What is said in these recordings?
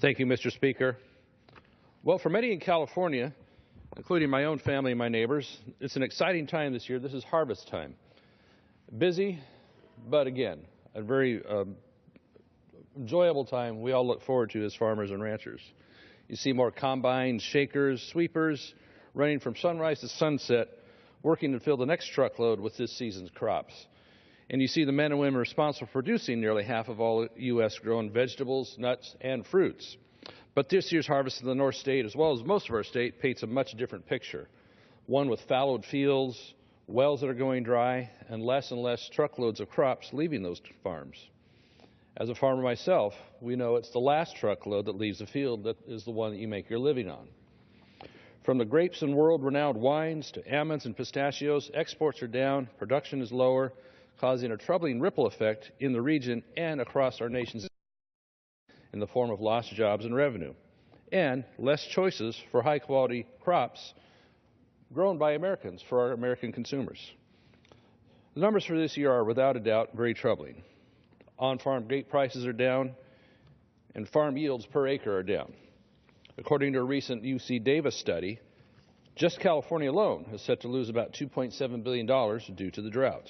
Thank you, Mr. Speaker. Well, for many in California, including my own family and my neighbors, it's an exciting time this year. This is harvest time. Busy, but again, a very enjoyable time we all look forward to as farmers and ranchers. You see more combines, shakers, sweepers running from sunrise to sunset, working to fill the next truckload with this season's crops. And you see the men and women responsible for producing nearly half of all U.S. grown vegetables, nuts, and fruits. But this year's harvest in the North State, as well as most of our state, paints a much different picture. One with fallowed fields, wells that are going dry, and less truckloads of crops leaving those farms. As a farmer myself, we know it's the last truckload that leaves the field that is the one that you make your living on. From the grapes and world-renowned wines to almonds and pistachios, exports are down, production is lower, causing a troubling ripple effect in the region and across our nation's in the form of lost jobs and revenue, and less choices for high-quality crops grown by Americans for our American consumers. The numbers for this year are, without a doubt, very troubling. On-farm grape prices are down, and farm yields per acre are down. According to a recent UC Davis study, just California alone is set to lose about $2.7 billion due to the drought.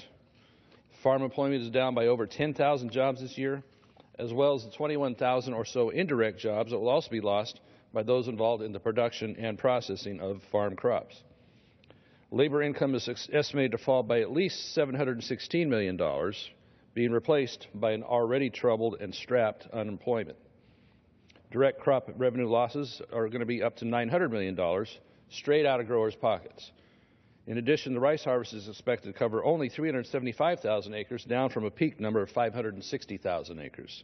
Farm employment is down by over 10,000 jobs this year, as well as the 21,000 or so indirect jobs that will also be lost by those involved in the production and processing of farm crops. Labor income is estimated to fall by at least $716 million, being replaced by an already troubled and strapped unemployment. Direct crop revenue losses are going to be up to $900 million, straight out of growers' pockets. In addition, the rice harvest is expected to cover only 375,000 acres, down from a peak number of 560,000 acres.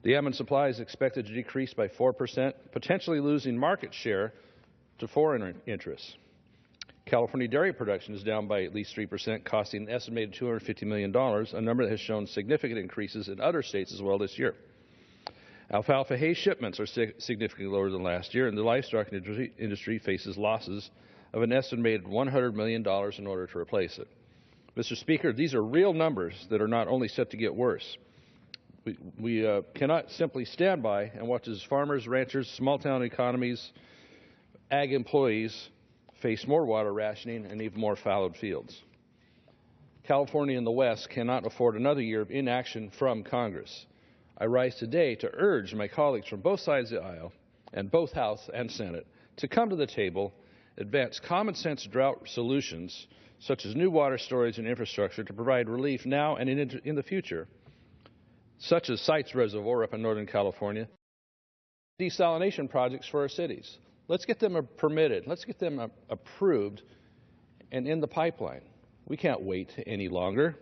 The almond supply is expected to decrease by 4%, potentially losing market share to foreign interests. California dairy production is down by at least 3%, costing an estimated $250 million, a number that has shown significant increases in other states as well this year. Alfalfa hay shipments are significantly lower than last year, and the livestock industry faces losses of an estimated $100 million in order to replace it. Mr. Speaker, these are real numbers that are not only set to get worse. We cannot simply stand by and watch as farmers, ranchers, small-town economies, ag employees face more water rationing and even more fallowed fields. California and the West cannot afford another year of inaction from Congress. I rise today to urge my colleagues from both sides of the aisle, and both House and Senate, to come to the table, advance common-sense drought solutions, such as new water storage and infrastructure to provide relief now and in the future, such as Sites Reservoir up in Northern California, desalination projects for our cities. Let's get them permitted. Let's get them approved and in the pipeline. We can't wait any longer.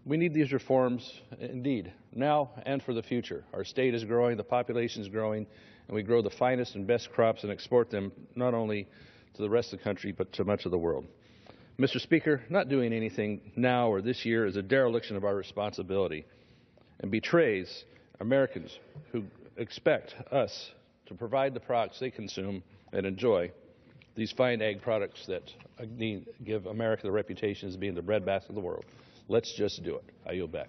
We need these reforms, indeed, now and for the future. Our state is growing, the population is growing, and we grow the finest and best crops and export them not only to the rest of the country, but to much of the world. Mr. Speaker, not doing anything now or this year is a dereliction of our responsibility and betrays Americans who expect us to provide the products they consume and enjoy, these fine ag products that give America the reputation as being the breadbasket of the world. Let's just do it. I yield back.